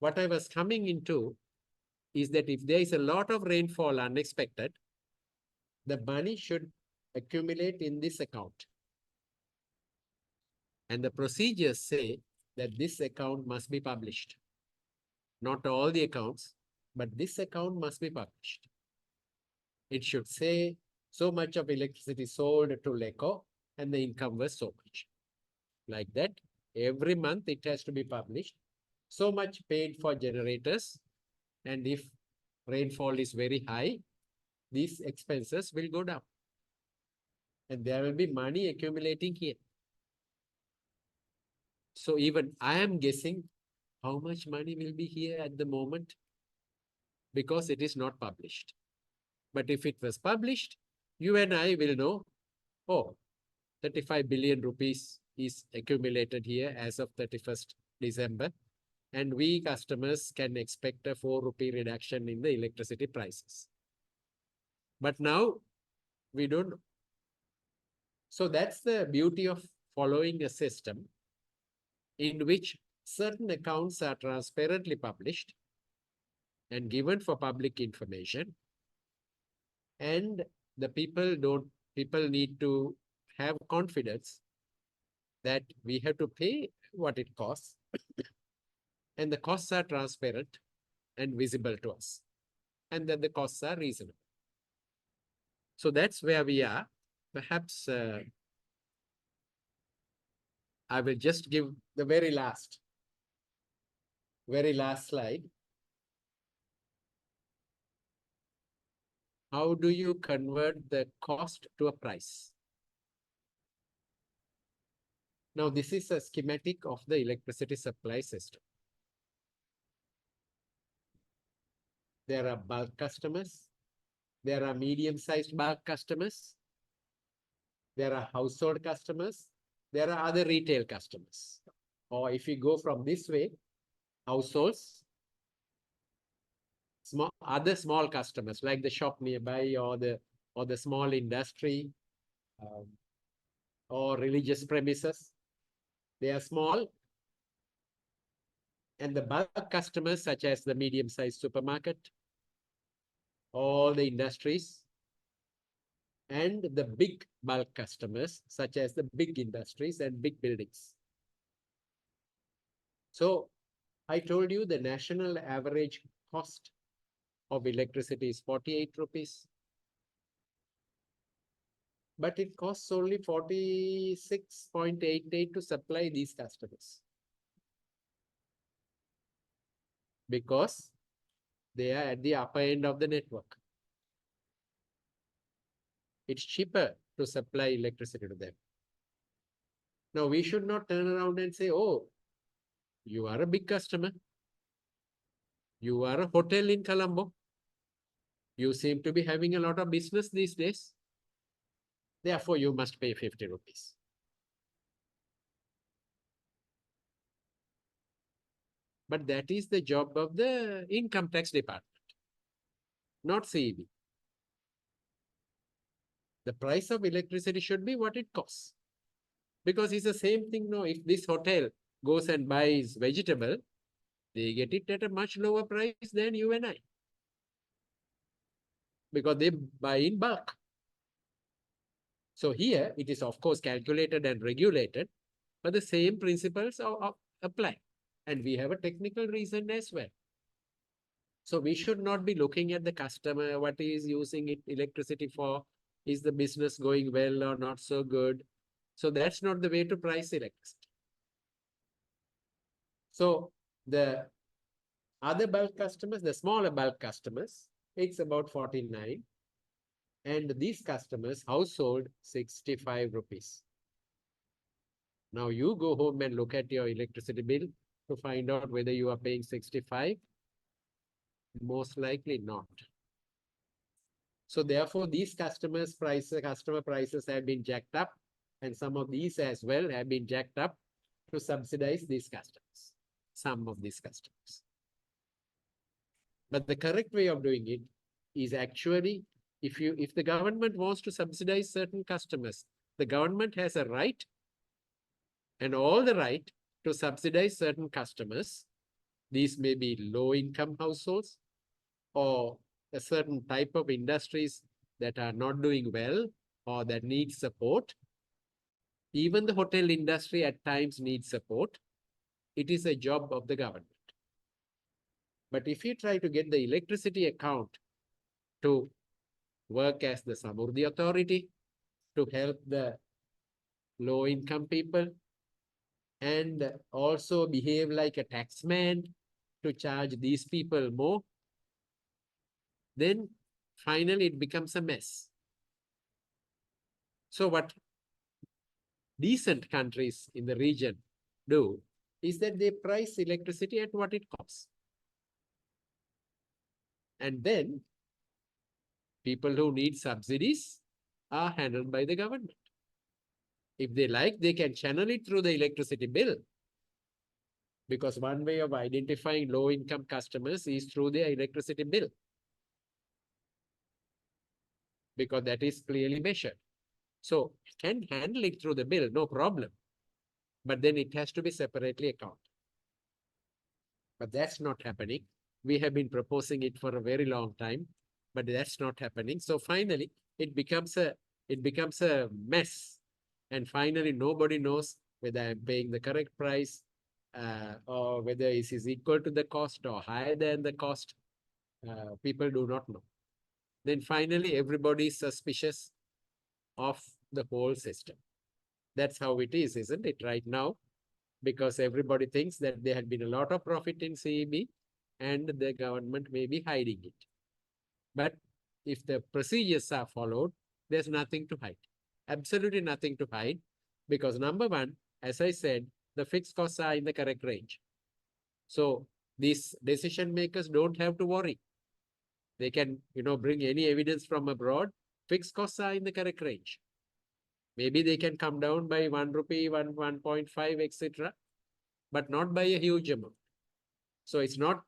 What I was coming into is that if there is a lot of rainfall unexpected, the money should accumulate in this account. And the procedures say that this account must be published. Not all the accounts, but this account must be published. It should say so much of electricity sold to LECO and the income was so much. Like that, every month it has to be published. So much paid for generators, and if rainfall is very high, these expenses will go down. And there will be money accumulating here. So even I am guessing how much money will be here at the moment because it is not published. But if it was published, you and I will know, oh, 35 billion rupees is accumulated here as of 31st December. And we customers can expect a 4 rupee reduction in the electricity prices. But now we don't. So that's the beauty of following a system in which certain accounts are transparently published and given for public information. And the people need to have confidence that we have to pay what it costs. And the costs are transparent and visible to us. And that the costs are reasonable. So that's where we are. Perhaps I will just give the very last slide. How do you convert the cost to a price? Now, this is a schematic of the electricity supply system. There are bulk customers. There are medium-sized bulk customers. There are household customers. There are other retail customers. Or if you go from this way, households, other small customers like the shop nearby or the small industry or religious premises. They are small. And the bulk customers, such as the medium-sized supermarket, all the industries, and the big bulk customers, such as the big industries and big buildings. So I told you the national average cost of electricity is 48 rupees. But it costs only 46.88 to supply these customers. Because they are at the upper end of the network. It's cheaper to supply electricity to them. Now, we should not turn around and say, oh, you are a big customer. You are a hotel in Colombo. You seem to be having a lot of business these days. Therefore, you must pay 50 rupees. But that is the job of the income tax department, not CEB. The price of electricity should be what it costs. Because it's the same thing now. If this hotel goes and buys vegetable, they get it at a much lower price than you and I. Because they buy in bulk. So here, it is of course calculated and regulated, but the same principles apply. And we have a technical reason as well. So we should not be looking at the customer, what he is using electricity for, is the business going well or not so good. So that's not the way to price electricity. So the other bulk customers, the smaller bulk customers, it's about 49. And these customers, household, 65 rupees. Now you go home and look at your electricity bill to find out whether you are paying 65. Most likely not. So therefore, these customer prices have been jacked up And some of these as well have been jacked up to subsidize these customers, some of these customers. But the correct way of doing it is actually, if the government wants to subsidize certain customers, the government has a right and all the right to subsidize certain customers. These may be low-income households or a certain type of industries that are not doing well or that need support. Even the hotel industry at times needs support. It is a job of the government. But if you try to get the electricity account to work as the Samurdhi authority to help the low-income people and also behave like a taxman to charge these people more, then finally it becomes a mess. So what decent countries in the region do is that they price electricity at what it costs. And then people who need subsidies are handled by the government. If they like, they can channel it through the electricity bill. Because one way of identifying low-income customers is through their electricity bill. Because that is clearly measured. So can handle it through the bill, no problem. But then it has to be separately accounted. But that's not happening. We have been proposing it for a very long time, but that's not happening. So finally, it becomes a mess. And finally, nobody knows whether I'm paying the correct price or whether it is equal to the cost or higher than the cost. People do not know. Then finally, everybody is suspicious of the whole system. That's how it is, isn't it, right now? Because everybody thinks that there had been a lot of profit in CEB and the government may be hiding it. But if the procedures are followed, there's nothing to hide. Absolutely nothing to hide. Because number one, as I said, the fixed costs are in the correct range. So these decision makers don't have to worry. They can, bring any evidence from abroad. Fixed costs are in the correct range. Maybe they can come down by 1 rupee, 1.5, etc., but not by a huge amount. So it's not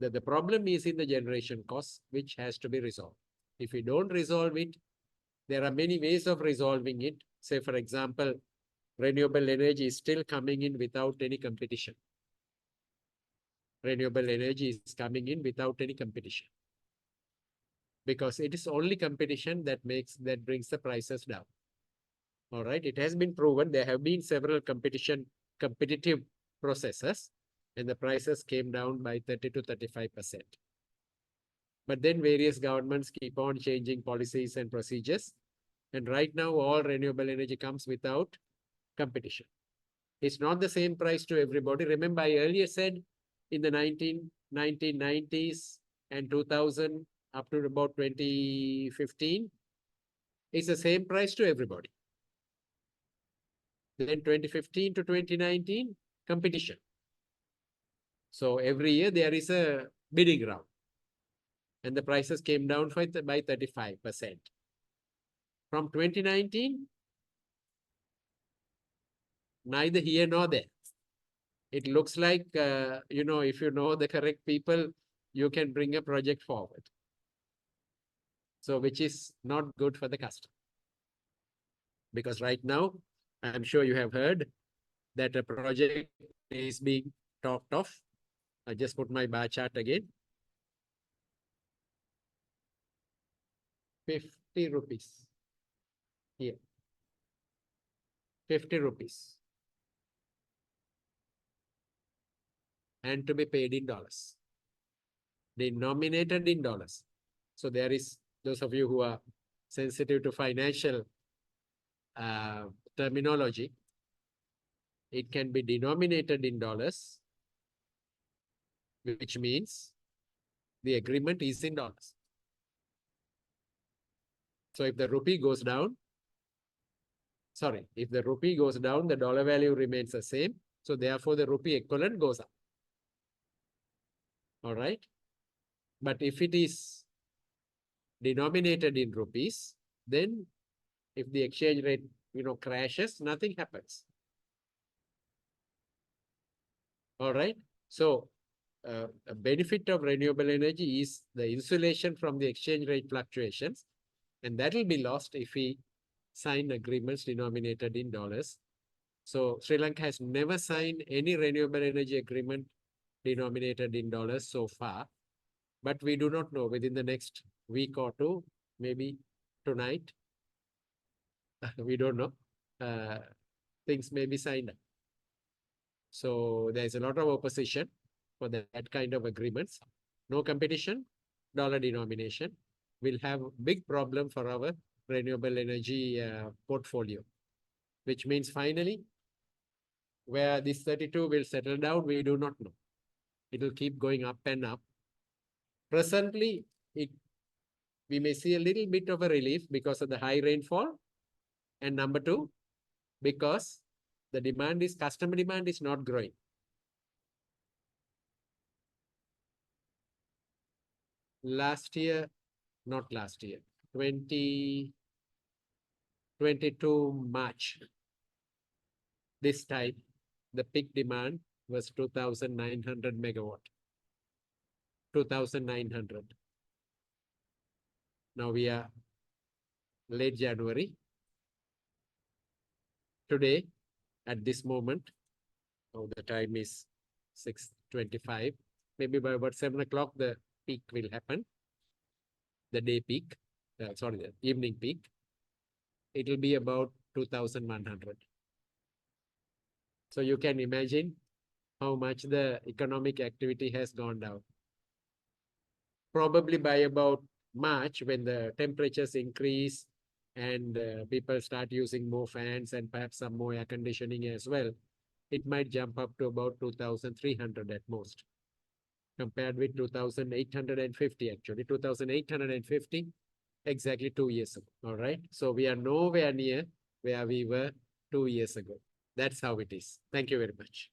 that the problem is in the generation cost, which has to be resolved. If we don't resolve it, there are many ways of resolving it. Say, for example, renewable energy is still coming in without any competition. Renewable energy is coming in without any competition. Because it is only competition that brings the prices down. All right, it has been proven. There have been several competitive processes, and the prices came down by 30 to 35%. But then various governments keep on changing policies and procedures. And right now, all renewable energy comes without competition. It's not the same price to everybody. Remember, I earlier said in the 1990s and 2000 up to about 2015, it's the same price to everybody. Then 2015 to 2019, competition. So every year there is a bidding round. And the prices came down by 35%. From 2019, neither here nor there. It looks like, if you know the correct people, you can bring a project forward. So which is not good for the customer. Because right now, I'm sure you have heard that a project is being talked of. I just put my bar chart again. 50 rupees. Here. 50 rupees. And to be paid in dollars. Denominated in dollars. So there is, those of you who are sensitive to financial terminology, it can be denominated in dollars, which means the agreement is in dollars. So if the rupee goes down, if the rupee goes down, the dollar value remains the same. So therefore, the rupee equivalent goes up. All right. But if it is denominated in rupees, then if the exchange rate crashes, nothing happens. All right. So a benefit of renewable energy is the insulation from the exchange rate fluctuations, and that will be lost if we sign agreements denominated in dollars. So Sri Lanka has never signed any renewable energy agreement denominated in dollars so far, but we do not know within the next week or two, maybe tonight, we don't know, things may be signed up. So there's a lot of opposition for that kind of agreements. No competition, dollar denomination will have big problem for our renewable energy portfolio, which means finally where this 32 will settle down, we do not know. It will keep going up and up. Presently, we may see a little bit of a relief because of the high rainfall. And number two, because the customer demand is not growing. Last year, not last year, 2022 March, this time, the peak demand was 2,900 megawatt. 2,900. Now we are late January. Today, at this moment, the time is 6:25. Maybe by about 7 o'clock, the peak will happen. The day peak, the evening peak. It will be about 2,100. So you can imagine how much the economic activity has gone down. Probably by about March, when the temperatures increase and people start using more fans and perhaps some more air conditioning as well, it might jump up to about 2,300 at most, compared with 2,850 actually, 2,850 exactly 2 years ago. All right. So we are nowhere near where we were 2 years ago. That's how it is. Thank you very much.